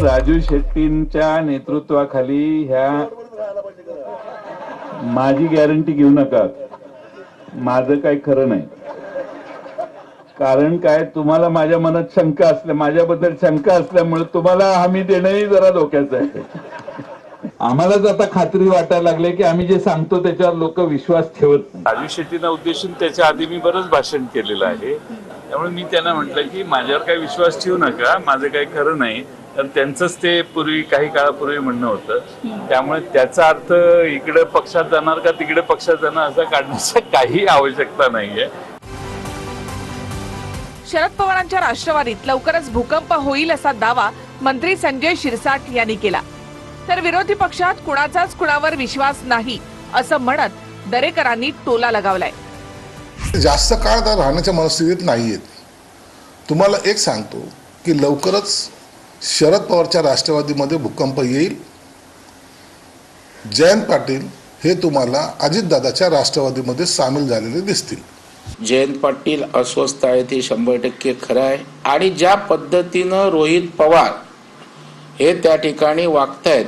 राजू शेट्टींच्या नेतृत्वाखाली ह्या माझी गॅरंटी घेऊ नका, माझं काय खरं नाही. कारण काय, तुम्हाला माझ्या मनात शंका असल्या, माझ्याबद्दल शंका असल्यामुळे तुम्हाला हमी देणंही जरा धोक्याचं आहे. आम्हालाच आता खात्री वाटायला लागली की आम्ही जे सांगतो त्याच्यावर लोक विश्वास ठेवत नाही. राजू शेट्टींना उद्देशून त्याच्या आधी मी बरंच भाषण केलेलं आहे, त्यामुळे मी त्यांना म्हटलं की माझ्यावर काही विश्वास ठेवू नका, माझं काही खरं नाही. तर त्यांचंच ते पूर्वी काही काळापूर्वी म्हणणं होतं. त्यामुळे त्याचा अर्थ इकडे पक्षात जाणार का तिकडे पक्षात जाणार असं काढण्याची काही आवश्यकता नाहीये. शरद पवारांच्या राष्ट्रवादीत लवकरच भूकंप होईल असा दावा मंत्री संजय शिरसाट यांनी केला. तर विरोधी पक्षात कुणाचाच कुणावर विश्वास नाही असं म्हणत दरेकरांनी टोला लगावलाय. जास्त काळ त्या राहण्याच्या मनस्थितीत नाहीयेत. तुम्हाला एक सांगतो की लवकरच शरद पवारच्या राष्ट्रवादीमध्ये भूकंप येईल. जयंत पाटील हे तुम्हाला अजितदादाच्या राष्ट्रवादीमध्ये सामील झालेले दिसतील. जयंत पाटील अस्वस्थ आहे ते 100% खरं आहे. आणि ज्या पद्धतीनं रोहित पवार हे त्या ठिकाणी वागतायत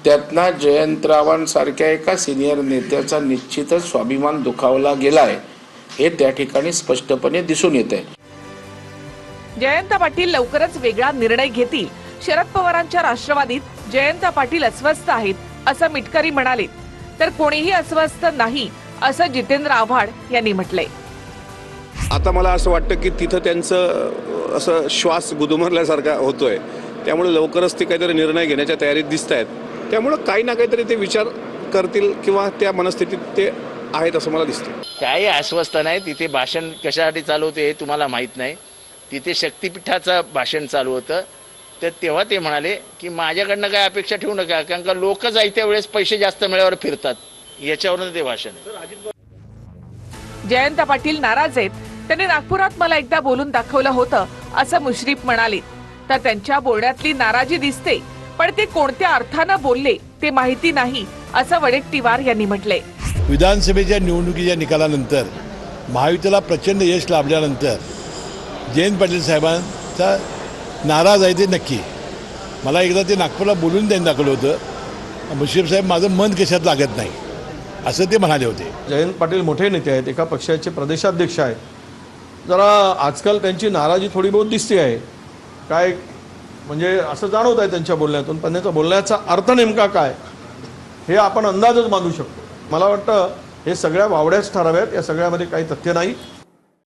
त्यातनं जयंतरावांसारख्या एका सिनियर नेत्याचा निश्चितच स्वाभिमान दुखावला गेलाय हे त्या ठिकाणी स्पष्टपणे दिसून येत आहे. जयंत पाटील लवकरच वेगळा निर्णय घेतील. शरद पवारांच्या राष्ट्रवादीत जयंत पाटील अस्वस्थ आहेत असं मिटकरी म्हणाले. तर कोणीही अस्वस्थ नाही असं जितेंद्र आव्हाड यांनी म्हटलंय. आता मला असं वाटतं की तिथं त्यांचं असं श्वास गुदमरल्यासारखा होतोय, त्यामुळे लवकरच ते काहीतरी निर्णय घेण्याच्या तयारीत दिसत आहेत. त्यामुळे काही ना काहीतरी ते विचार करतील किंवा त्या मनस्थितीत ते आहेत असं मला दिसतं. काही अस्वस्थ नाही. तिथे भाषण कशासाठी चालू होते हे तुम्हाला माहीत नाही. तिथे शक्तिपीठाचं भाषण चालू होतं, तर तेव्हा ते म्हणाले की माझ्याकडनं काय अपेक्षा ठेवू नका, कारण का लोक जायत्या वेळेस पैसे जास्त मिळाल्यावर फिरतात, याच्यावरून ते भाषण आहे. जयंत पाटील नाराज आहेत. त्यांनी नागपुरात मला एकदा बोलून दाखवलं होतं असं मुश्रीफ म्हणाले. तर त्यांच्या बोलण्यातली नाराजी दिसते, पण ते कोणत्या अर्थानं बोलले ते माहिती नाही असं वडेट्टीवार यांनी म्हटलंय. विधानसभेच्या निवडणुकीच्या निकालानंतर महायुतीला प्रचंड यश लाभल्यानंतर जयंत पाटील साहेबांचा नाराज आहे ते नक्की. मला एकदा ते नागपूरला बोलून त्यांनी दाखवलं होतं, मुश्रीफ साहेब माझं मन कशात लागत नाही असं ते म्हणाले होते. जयंत पाटील मोठे नेते आहेत, एका पक्षाचे प्रदेशाध्यक्ष आहेत. जरा आजकाल त्यांची नाराजी थोडी बहुत दिसते आहे. काय म्हणजे असं जाणवत आहे त्यांच्या बोलण्यातून, पण त्यांचा बोलण्याचा अर्थ नेमका काय हे आपण अंदाजच बांधू शकतो. मला वाटतं हे सगळ्या वावड्याच ठराव्यात, या सगळ्यामध्ये काही तथ्य नाही.